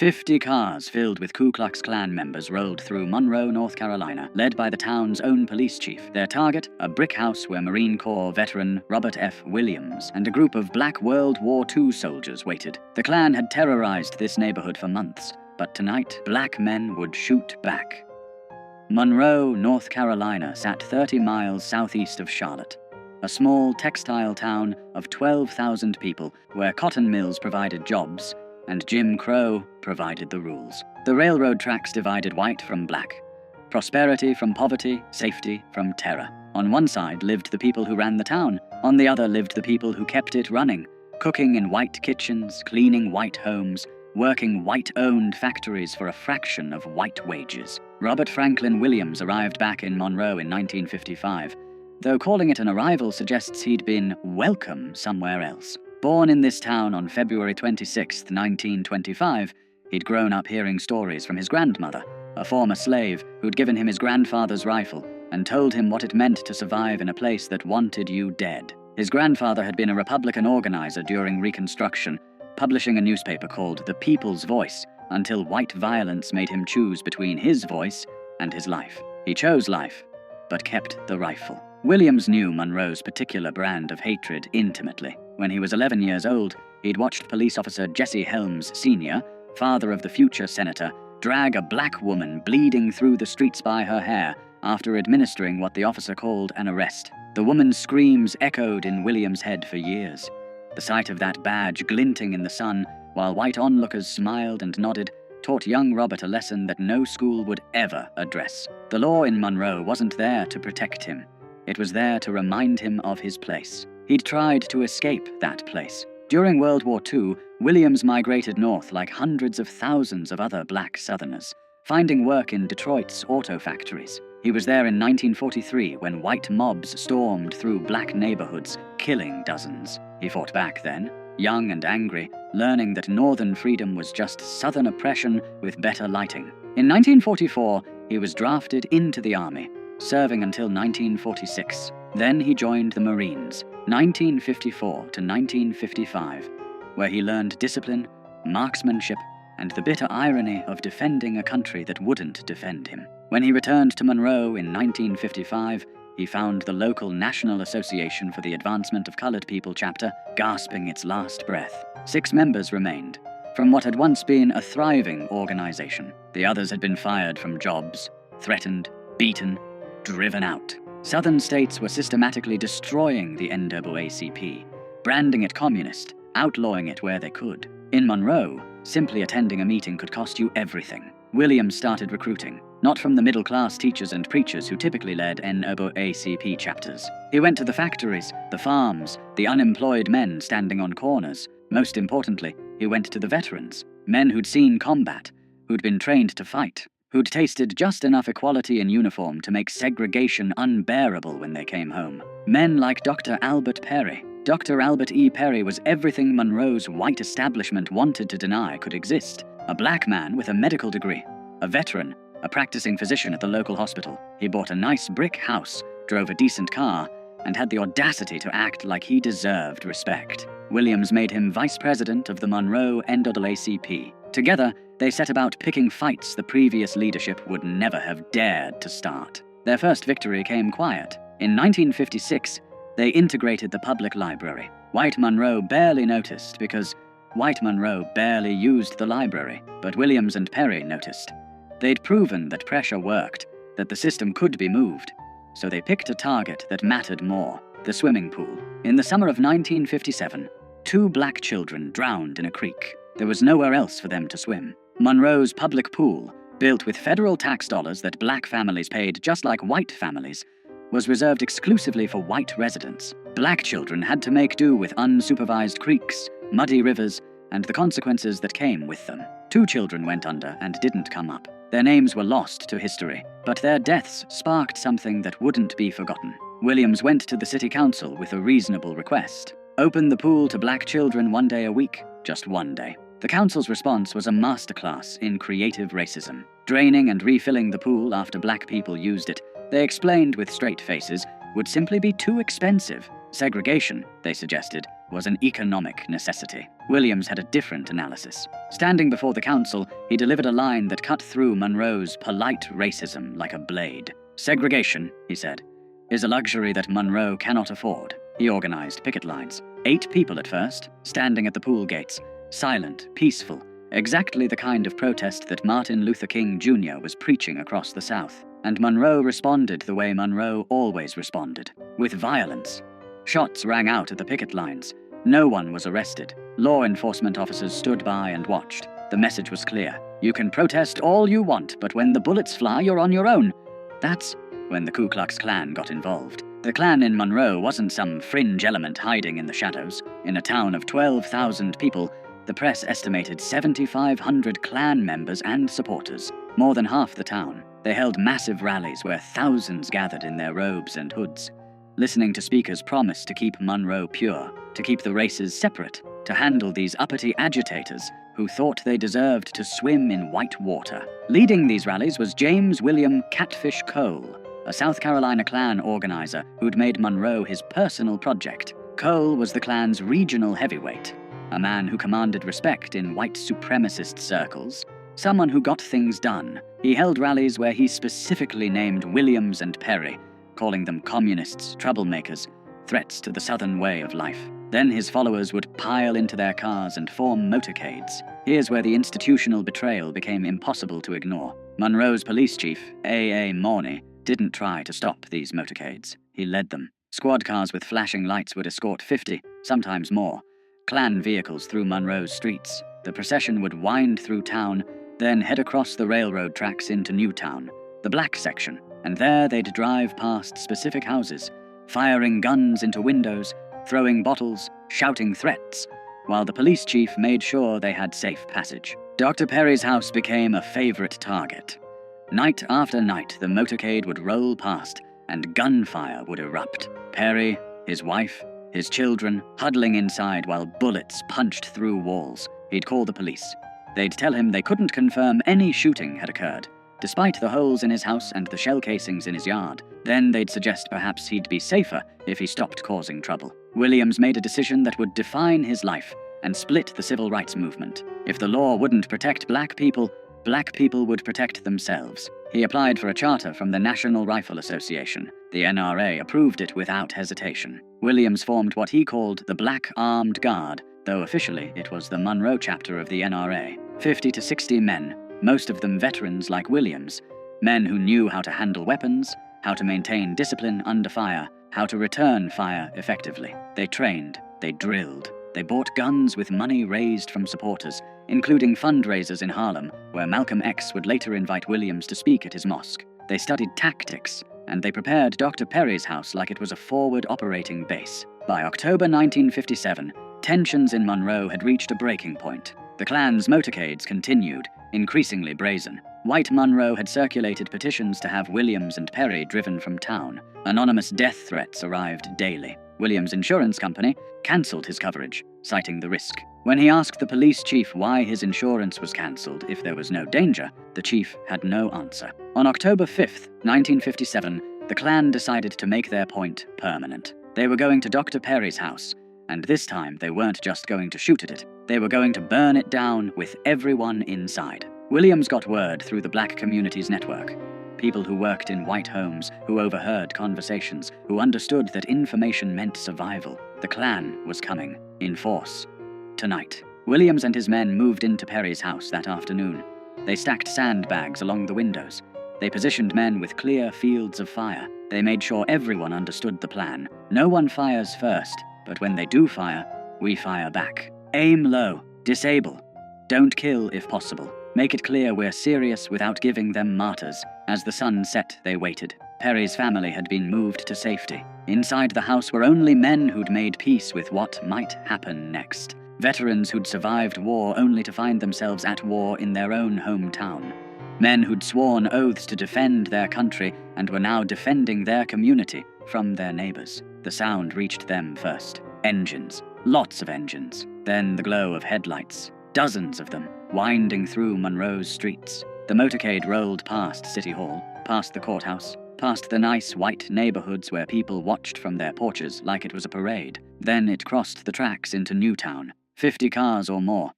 50 cars filled with Ku Klux Klan members rolled through Monroe, North Carolina, led by the town's own police chief. Their target, a brick house where Marine Corps veteran Robert F. Williams and a group of black World War II soldiers waited. The Klan had terrorized this neighborhood for months, but tonight, black men would shoot back. Monroe, North Carolina sat 30 miles southeast of Charlotte, a small textile town of 12,000 people where cotton mills provided jobs and Jim Crow provided the rules. The railroad tracks divided white from black, prosperity from poverty, safety from terror. On one side lived the people who ran the town, on the other lived the people who kept it running, cooking in white kitchens, cleaning white homes, working white-owned factories for a fraction of white wages. Robert Franklin Williams arrived back in Monroe in 1955, though calling it an arrival suggests he'd been welcome somewhere else. Born in this town on February 26, 1925, he'd grown up hearing stories from his grandmother, a former slave who'd given him his grandfather's rifle and told him what it meant to survive in a place that wanted you dead. His grandfather had been a Republican organizer during Reconstruction, publishing a newspaper called The People's Voice, until white violence made him choose between his voice and his life. He chose life, but kept the rifle. Williams knew Monroe's particular brand of hatred intimately. When he was 11 years old, he'd watched police officer Jesse Helms Sr., father of the future senator, drag a black woman bleeding through the streets by her hair after administering what the officer called an arrest. The woman's screams echoed in Williams' head for years. The sight of that badge glinting in the sun, while white onlookers smiled and nodded, taught young Robert a lesson that no school would ever address. The law in Monroe wasn't there to protect him. It was there to remind him of his place. He'd tried to escape that place. During World War II, Williams migrated north like hundreds of thousands of other black Southerners, finding work in Detroit's auto factories. He was there in 1943 when white mobs stormed through black neighborhoods, killing dozens. He fought back then, young and angry, learning that Northern freedom was just Southern oppression with better lighting. In 1944, he was drafted into the Army, serving until 1946. Then he joined the Marines, 1954 to 1955, where he learned discipline, marksmanship, and the bitter irony of defending a country that wouldn't defend him. When he returned to Monroe in 1955, he found the local National Association for the Advancement of Colored People chapter gasping its last breath. 6 members remained, from what had once been a thriving organization. The others had been fired from jobs, threatened, beaten, driven out. Southern states were systematically destroying the NAACP, branding it communist, outlawing it where they could. In Monroe, simply attending a meeting could cost you everything. Williams started recruiting, not from the middle-class teachers and preachers who typically led NAACP chapters. He went to the factories, the farms, the unemployed men standing on corners. Most importantly, he went to the veterans, men who'd seen combat, who'd been trained to fight, who'd tasted just enough equality in uniform to make segregation unbearable when they came home. Men like Dr. Albert Perry. Dr. Albert E. Perry was everything Monroe's white establishment wanted to deny could exist. A black man with a medical degree, a veteran, a practicing physician at the local hospital. He bought a nice brick house, drove a decent car, and had the audacity to act like he deserved respect. Williams made him vice president of the Monroe NAACP. Together, they set about picking fights the previous leadership would never have dared to start. Their first victory came quiet. In 1956, they integrated the public library. White Monroe barely noticed because white Monroe barely used the library, but Williams and Perry noticed. They'd proven that pressure worked, that the system could be moved, so they picked a target that mattered more, the swimming pool. In the summer of 1957, 2 black children drowned in a creek. There was nowhere else for them to swim. Monroe's public pool, built with federal tax dollars that black families paid just like white families, was reserved exclusively for white residents. Black children had to make do with unsupervised creeks, muddy rivers, and the consequences that came with them. 2 children went under and didn't come up. Their names were lost to history, but their deaths sparked something that wouldn't be forgotten. Williams went to the city council with a reasonable request. Open the pool to black children 1 day a week, just 1 day. The council's response was a masterclass in creative racism. Draining and refilling the pool after black people used it, they explained with straight faces, would simply be too expensive. Segregation, they suggested, was an economic necessity. Williams had a different analysis. Standing before the council, he delivered a line that cut through Monroe's polite racism like a blade. "Segregation," he said, "is a luxury that Monroe cannot afford." He organized picket lines. 8 people at first, standing at the pool gates, silent, peaceful, exactly the kind of protest that Martin Luther King Jr. was preaching across the South. And Monroe responded the way Monroe always responded, with violence. Shots rang out at the picket lines. No one was arrested. Law enforcement officers stood by and watched. The message was clear. You can protest all you want, but when the bullets fly, you're on your own. That's when the Ku Klux Klan got involved. The Klan in Monroe wasn't some fringe element hiding in the shadows. In a town of 12,000 people, the press estimated 7,500 Klan members and supporters, more than half the town. They held massive rallies where thousands gathered in their robes and hoods, listening to speakers promise to keep Monroe pure, to keep the races separate, to handle these uppity agitators who thought they deserved to swim in white water. Leading these rallies was James William Catfish Cole, a South Carolina Klan organizer who'd made Monroe his personal project. Cole was the Klan's regional heavyweight, a man who commanded respect in white supremacist circles, someone who got things done. He held rallies where he specifically named Williams and Perry, calling them communists, troublemakers, threats to the Southern way of life. Then his followers would pile into their cars and form motorcades. Here's where the institutional betrayal became impossible to ignore. Monroe's police chief, A.A. Morney, didn't try to stop these motorcades. He led them. Squad cars with flashing lights would escort 50, sometimes more, Klan vehicles through Monroe's streets. The procession would wind through town, then head across the railroad tracks into Newtown, the black section, and there they'd drive past specific houses, firing guns into windows, throwing bottles, shouting threats, while the police chief made sure they had safe passage. Dr. Perry's house became a favorite target. Night after night, the motorcade would roll past, and gunfire would erupt. Perry, his wife, his children, huddling inside while bullets punched through walls. He'd call the police. They'd tell him they couldn't confirm any shooting had occurred, despite the holes in his house and the shell casings in his yard. Then they'd suggest perhaps he'd be safer if he stopped causing trouble. Williams made a decision that would define his life and split the civil rights movement. If the law wouldn't protect black people would protect themselves. He applied for a charter from the National Rifle Association. The NRA approved it without hesitation. Williams formed what he called the Black Armed Guard, though officially it was the Monroe chapter of the NRA. 50 to 60 men, most of them veterans like Williams, men who knew how to handle weapons, how to maintain discipline under fire, how to return fire effectively. They trained, they drilled, they bought guns with money raised from supporters, including fundraisers in Harlem, where Malcolm X would later invite Williams to speak at his mosque. They studied tactics, and they prepared Dr. Perry's house like it was a forward operating base. By October 1957, tensions in Monroe had reached a breaking point. The Klan's motorcades continued, increasingly brazen. White Monroe had circulated petitions to have Williams and Perry driven from town. Anonymous death threats arrived daily. Williams' insurance company cancelled his coverage, citing the risk. When he asked the police chief why his insurance was cancelled if there was no danger, the chief had no answer. On October 5th, 1957, the Klan decided to make their point permanent. They were going to Dr. Perry's house, and this time they weren't just going to shoot at it. They were going to burn it down with everyone inside. Williams got word through the black communities network. People who worked in white homes, who overheard conversations, who understood that information meant survival. The Klan was coming, in force. Tonight. Williams and his men moved into Perry's house that afternoon. They stacked sandbags along the windows. They positioned men with clear fields of fire. They made sure everyone understood the plan. No one fires first, but when they do fire, we fire back. Aim low. Disable. Don't kill if possible. Make it clear we're serious without giving them martyrs. As the sun set, they waited. Perry's family had been moved to safety. Inside the house were only men who'd made peace with what might happen next. Veterans who'd survived war only to find themselves at war in their own hometown. Men who'd sworn oaths to defend their country and were now defending their community from their neighbors. The sound reached them first. Engines. Lots of engines. Then the glow of headlights. Dozens of them, winding through Monroe's streets. The motorcade rolled past City Hall, past the courthouse, past the nice white neighborhoods where people watched from their porches like it was a parade. Then it crossed the tracks into Newtown. 50 cars or more,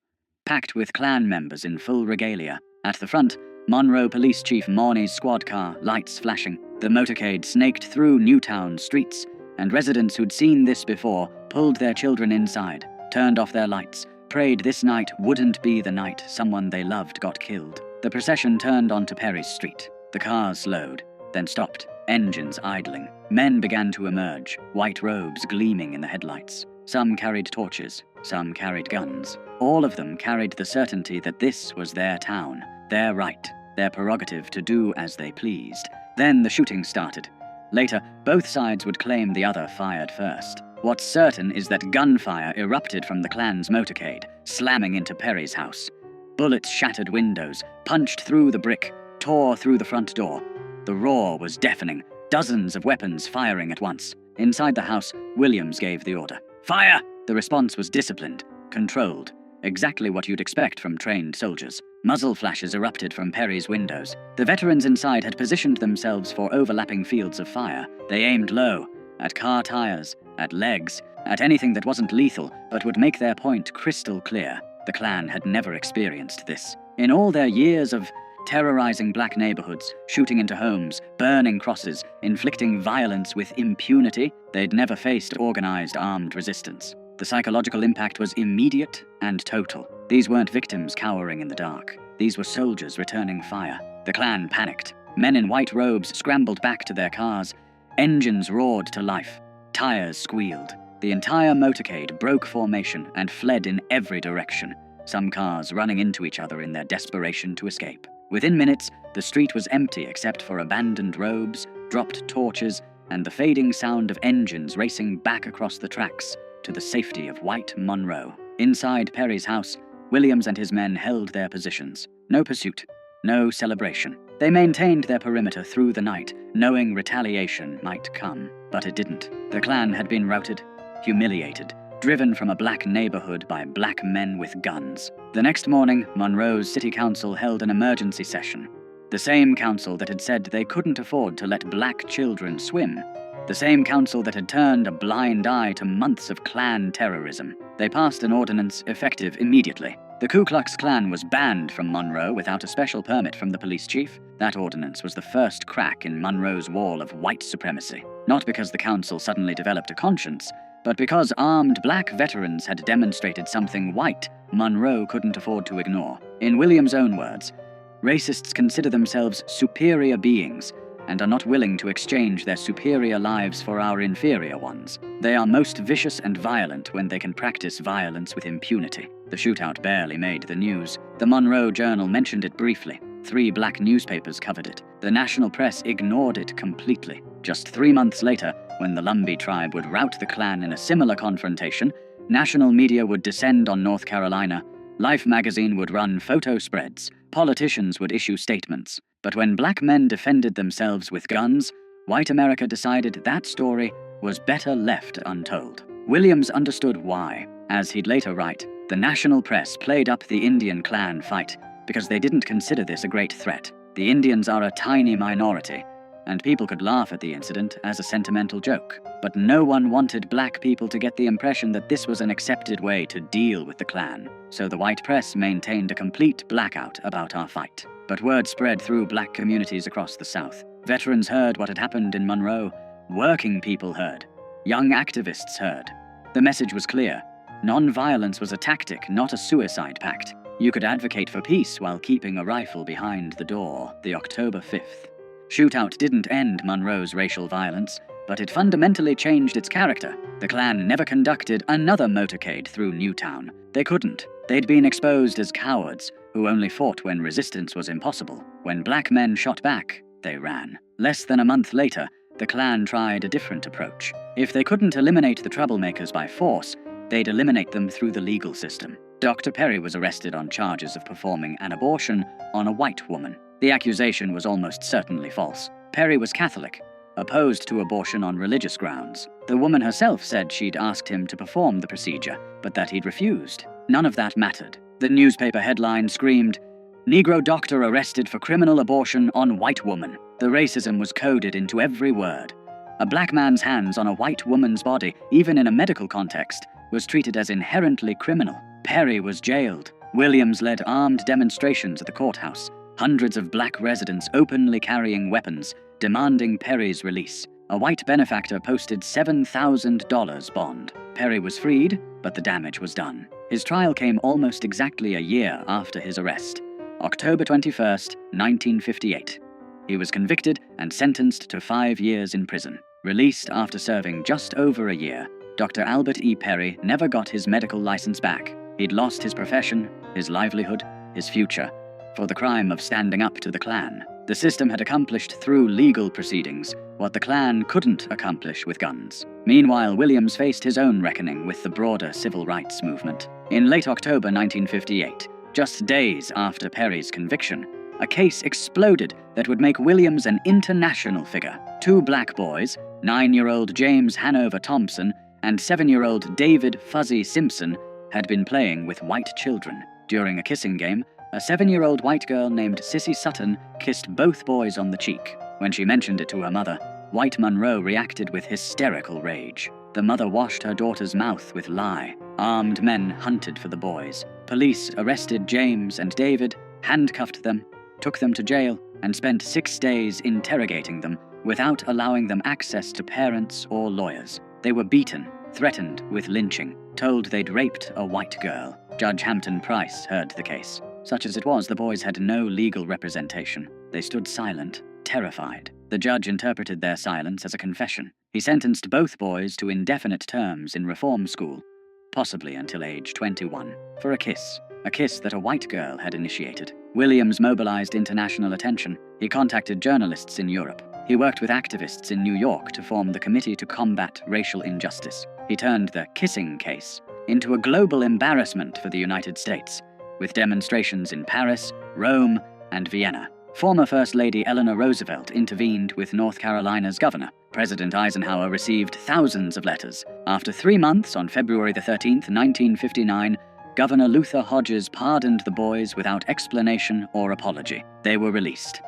packed with Klan members in full regalia. At the front, Monroe Police Chief Morney's squad car, lights flashing. The motorcade snaked through Newtown streets, and residents who'd seen this before pulled their children inside, turned off their lights, prayed this night wouldn't be the night someone they loved got killed. The procession turned onto Perry Street. The cars slowed, then stopped, engines idling. Men began to emerge, white robes gleaming in the headlights. Some carried torches, some carried guns. All of them carried the certainty that this was their town, their right, their prerogative to do as they pleased. Then the shooting started. Later, both sides would claim the other fired first. What's certain is that gunfire erupted from the Klan's motorcade, slamming into Perry's house. Bullets shattered windows, punched through the brick, tore through the front door. The roar was deafening, dozens of weapons firing at once. Inside the house, Williams gave the order. Fire! The response was disciplined, controlled, exactly what you'd expect from trained soldiers. Muzzle flashes erupted from Perry's windows. The veterans inside had positioned themselves for overlapping fields of fire. They aimed low, at car tires, at legs, at anything that wasn't lethal but would make their point crystal clear. The Klan had never experienced this. In all their years of terrorizing black neighborhoods, shooting into homes, burning crosses, inflicting violence with impunity, they'd never faced organized armed resistance. The psychological impact was immediate and total. These weren't victims cowering in the dark. These were soldiers returning fire. The Klan panicked. Men in white robes scrambled back to their cars. Engines roared to life. Tires squealed. The entire motorcade broke formation and fled in every direction, some cars running into each other in their desperation to escape. Within minutes, the street was empty except for abandoned robes, dropped torches, and the fading sound of engines racing back across the tracks to the safety of white Monroe. Inside Perry's house, Williams and his men held their positions. No pursuit, no celebration. They maintained their perimeter through the night, knowing retaliation might come. But it didn't. The Klan had been routed, humiliated, driven from a black neighborhood by black men with guns. The next morning, Monroe's city council held an emergency session. The same council that had said they couldn't afford to let black children swim. The same council that had turned a blind eye to months of Klan terrorism. They passed an ordinance effective immediately. The Ku Klux Klan was banned from Monroe without a special permit from the police chief. That ordinance was the first crack in Monroe's wall of white supremacy. Not because the council suddenly developed a conscience, but because armed black veterans had demonstrated something white Monroe couldn't afford to ignore. In Williams' own words, racists consider themselves superior beings and are not willing to exchange their superior lives for our inferior ones. They are most vicious and violent when they can practice violence with impunity. The shootout barely made the news. The Monroe Journal mentioned it briefly. 3 black newspapers covered it. The national press ignored it completely. Just 3 months later, when the Lumbee tribe would rout the Klan in a similar confrontation, national media would descend on North Carolina, Life magazine would run photo spreads, politicians would issue statements. But when black men defended themselves with guns, white America decided that story was better left untold. Williams understood why. As he'd later write, the national press played up the Indian Klan fight because they didn't consider this a great threat. The Indians are a tiny minority, and people could laugh at the incident as a sentimental joke. But no one wanted black people to get the impression that this was an accepted way to deal with the Klan, so the white press maintained a complete blackout about our fight. But word spread through black communities across the South. Veterans heard what had happened in Monroe. Working people heard. Young activists heard. The message was clear. Nonviolence was a tactic, not a suicide pact. You could advocate for peace while keeping a rifle behind the door. The October 5th. Shootout didn't end Monroe's racial violence, but it fundamentally changed its character. The Klan never conducted another motorcade through Newtown. They couldn't. They'd been exposed as cowards who only fought when resistance was impossible. When black men shot back, they ran. Less than a month later, the Klan tried a different approach. If they couldn't eliminate the troublemakers by force, they'd eliminate them through the legal system. Dr. Perry was arrested on charges of performing an abortion on a white woman. The accusation was almost certainly false. Perry was Catholic, opposed to abortion on religious grounds. The woman herself said she'd asked him to perform the procedure, but that he'd refused. None of that mattered. The newspaper headline screamed, "Negro doctor arrested for criminal abortion on white woman." The racism was coded into every word. A black man's hands on a white woman's body, even in a medical context, was treated as inherently criminal. Perry was jailed. Williams led armed demonstrations at the courthouse, hundreds of black residents openly carrying weapons, demanding Perry's release. A white benefactor posted $7,000 bond. Perry was freed, but the damage was done. His trial came almost exactly a year after his arrest, October 21st, 1958. He was convicted and sentenced to 5 years in prison. Released after serving just over a year, Dr. Albert E. Perry never got his medical license back. He'd lost his profession, his livelihood, his future, for the crime of standing up to the Klan. The system had accomplished through legal proceedings what the Klan couldn't accomplish with guns. Meanwhile, Williams faced his own reckoning with the broader civil rights movement. In late October 1958, just days after Perry's conviction, a case exploded that would make Williams an international figure. 2 black boys, 9-year-old James Hanover Thompson and 7-year-old David Fuzzy Simpson, had been playing with white children. During a kissing game, a 7-year-old white girl named Sissy Sutton kissed both boys on the cheek. When she mentioned it to her mother, white Monroe reacted with hysterical rage. The mother washed her daughter's mouth with lye. Armed men hunted for the boys. Police arrested James and David, handcuffed them, took them to jail, and spent 6 days interrogating them without allowing them access to parents or lawyers. They were beaten, threatened with lynching, told they'd raped a white girl. Judge Hampton Price heard the case. Such as it was, the boys had no legal representation. They stood silent, terrified. The judge interpreted their silence as a confession. He sentenced both boys to indefinite terms in reform school, possibly until age 21, for a kiss that a white girl had initiated. Williams mobilized international attention. He contacted journalists in Europe. He worked with activists in New York to form the Committee to Combat Racial Injustice. He turned the kissing case into a global embarrassment for the United States, with demonstrations in Paris, Rome, and Vienna. Former First Lady Eleanor Roosevelt intervened with North Carolina's governor. President Eisenhower received thousands of letters. After 3 months, on February 13, 1959, Governor Luther Hodges pardoned the boys without explanation or apology. They were released.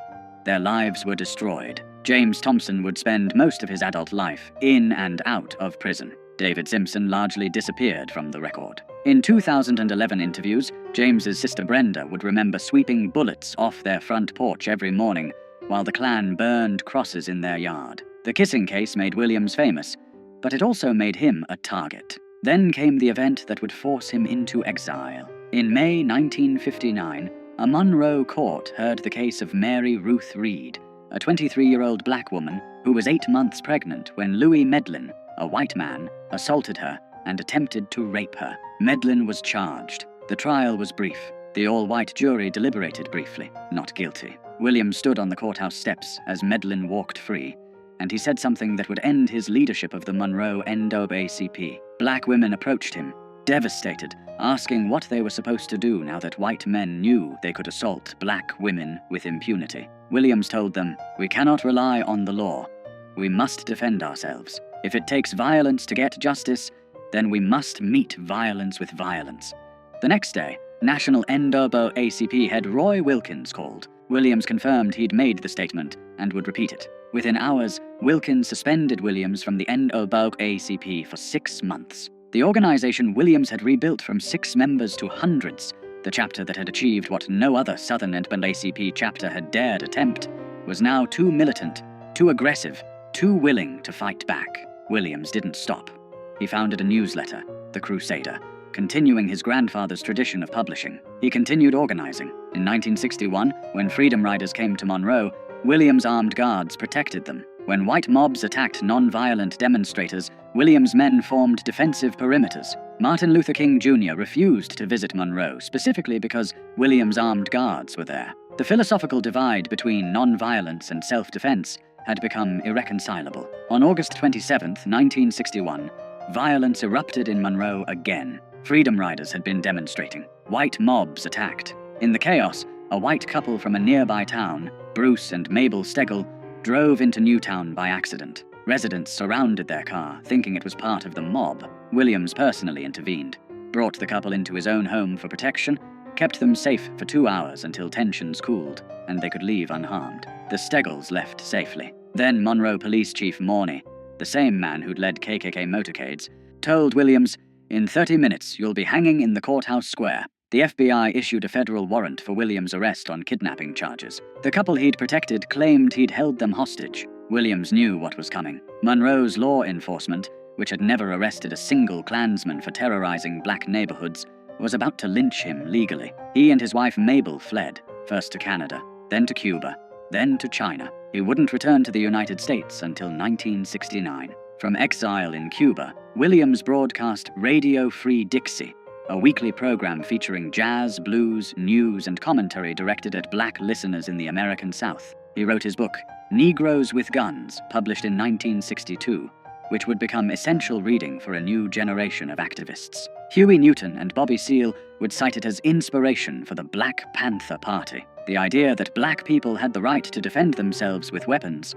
Their lives were destroyed. James Thompson would spend most of his adult life in and out of prison. David Simpson largely disappeared from the record. In 2011 interviews, James's sister Brenda would remember sweeping bullets off their front porch every morning while the Klan burned crosses in their yard. The kissing case made Williams famous, but it also made him a target. Then came the event that would force him into exile. In May 1959, a Monroe court heard the case of Mary Ruth Reed, a 23-year-old black woman who was 8 months pregnant when Louis Medlin, a white man, assaulted her and attempted to rape her. Medlin was charged. The trial was brief. The all-white jury deliberated briefly, not guilty. Williams stood on the courthouse steps as Medlin walked free, and he said something that would end his leadership of the Monroe NAACP. Black women approached him, devastated, asking what they were supposed to do now that white men knew they could assault black women with impunity. Williams told them, "We cannot rely on the law. We must defend ourselves. If it takes violence to get justice, then we must meet violence with violence." The next day, National NAACP head Roy Wilkins called. Williams confirmed he'd made the statement and would repeat it. Within hours, Wilkins suspended Williams from the NAACP for 6 months. The organization Williams had rebuilt from 6 members to hundreds, the chapter that had achieved what no other Southern NAACP chapter had dared attempt, was now too militant, too aggressive, too willing to fight back. Williams didn't stop. He founded a newsletter, The Crusader, continuing his grandfather's tradition of publishing. He continued organizing. In 1961, when Freedom Riders came to Monroe, Williams' armed guards protected them. When white mobs attacked nonviolent demonstrators, Williams' men formed defensive perimeters. Martin Luther King Jr. refused to visit Monroe, specifically because Williams' armed guards were there. The philosophical divide between nonviolence and self-defense had become irreconcilable. On August 27, 1961, violence erupted in Monroe again. Freedom Riders had been demonstrating. White mobs attacked. In the chaos, a white couple from a nearby town, Bruce and Mabel Stegel, drove into Newtown by accident. Residents surrounded their car, thinking it was part of the mob. Williams personally intervened, brought the couple into his own home for protection, kept them safe for 2 hours until tensions cooled, and they could leave unharmed. The Stegels left safely. Then Monroe Police Chief Morney, the same man who'd led KKK motorcades, told Williams, In 30 minutes, you'll be hanging in the courthouse square. The FBI issued a federal warrant for Williams' arrest on kidnapping charges. The couple he'd protected claimed he'd held them hostage. Williams knew what was coming. Monroe's law enforcement, which had never arrested a single Klansman for terrorizing black neighborhoods, was about to lynch him legally. He and his wife Mabel fled, first to Canada, then to Cuba, then to China. He wouldn't return to the United States until 1969. From exile in Cuba, Williams broadcast Radio Free Dixie, a weekly program featuring jazz, blues, news, and commentary directed at black listeners in the American South. He wrote his book, Negroes with Guns, published in 1962, which would become essential reading for a new generation of activists. Huey Newton and Bobby Seale would cite it as inspiration for the Black Panther Party, the idea that black people had the right to defend themselves with weapons,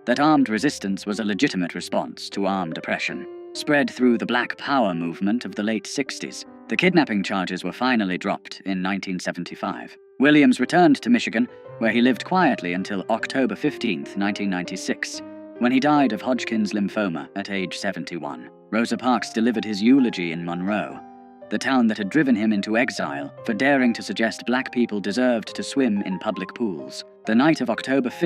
that armed resistance was a legitimate response to armed oppression. Spread through the Black Power movement of the late 60s, the kidnapping charges were finally dropped in 1975. Williams returned to Michigan, where he lived quietly until October 15, 1996, when he died of Hodgkin's lymphoma at age 71. Rosa Parks delivered his eulogy in Monroe, the town that had driven him into exile for daring to suggest black people deserved to swim in public pools. The night of October 5,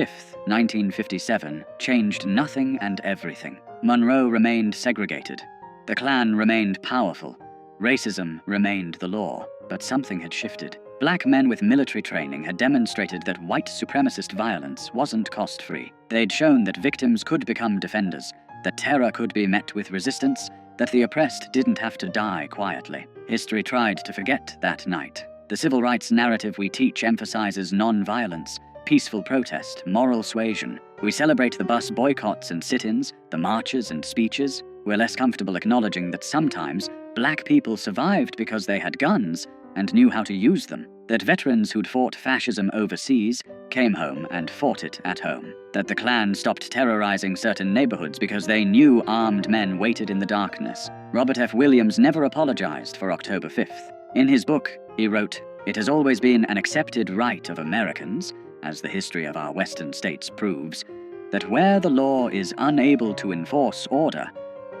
1957, changed nothing and everything. Monroe remained segregated. The Klan remained powerful. Racism remained the law. But something had shifted. Black men with military training had demonstrated that white supremacist violence wasn't cost-free. They'd shown that victims could become defenders, that terror could be met with resistance, that the oppressed didn't have to die quietly. History tried to forget that night. The civil rights narrative we teach emphasizes nonviolence, peaceful protest, moral suasion. We celebrate the bus boycotts and sit-ins, the marches and speeches. We're less comfortable acknowledging that sometimes black people survived because they had guns and knew how to use them. That veterans who'd fought fascism overseas came home and fought it at home. That the Klan stopped terrorizing certain neighborhoods because they knew armed men waited in the darkness. Robert F. Williams never apologized for October 5th. In his book, he wrote, "It has always been an accepted right of Americans, as the history of our western states proves, that where the law is unable to enforce order,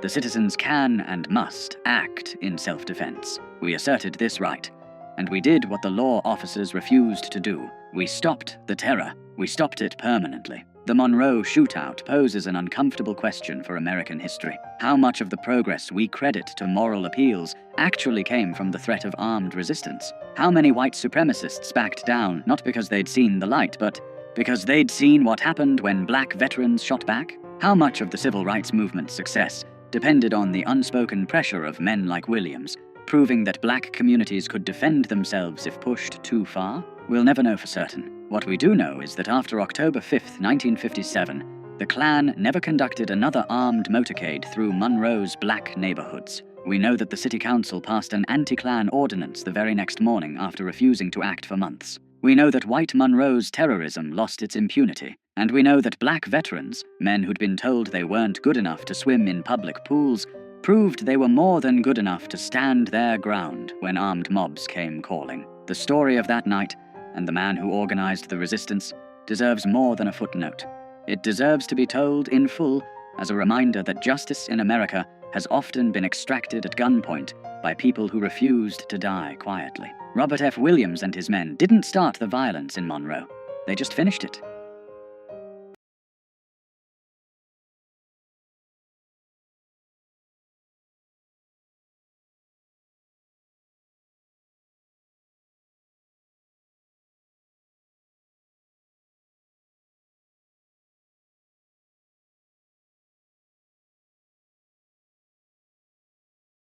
the citizens can and must act in self-defense. We asserted this right, and we did what the law officers refused to do. We stopped the terror. We stopped it permanently." The Monroe shootout poses an uncomfortable question for American history. How much of the progress we credit to moral appeals actually came from the threat of armed resistance? How many white supremacists backed down not because they'd seen the light, but because they'd seen what happened when black veterans shot back? How much of the civil rights movement's success depended on the unspoken pressure of men like Williams, proving that black communities could defend themselves if pushed too far? We'll never know for certain. What we do know is that after October 5, 1957, the Klan never conducted another armed motorcade through Monroe's black neighborhoods. We know that the city council passed an anti-Klan ordinance the very next morning after refusing to act for months. We know that white Monroe's terrorism lost its impunity. And we know that black veterans, men who'd been told they weren't good enough to swim in public pools, proved they were more than good enough to stand their ground when armed mobs came calling. The story of that night, and the man who organized the resistance, deserves more than a footnote. It deserves to be told in full as a reminder that justice in America has often been extracted at gunpoint by people who refused to die quietly. Robert F. Williams and his men didn't start the violence in Monroe. They just finished it.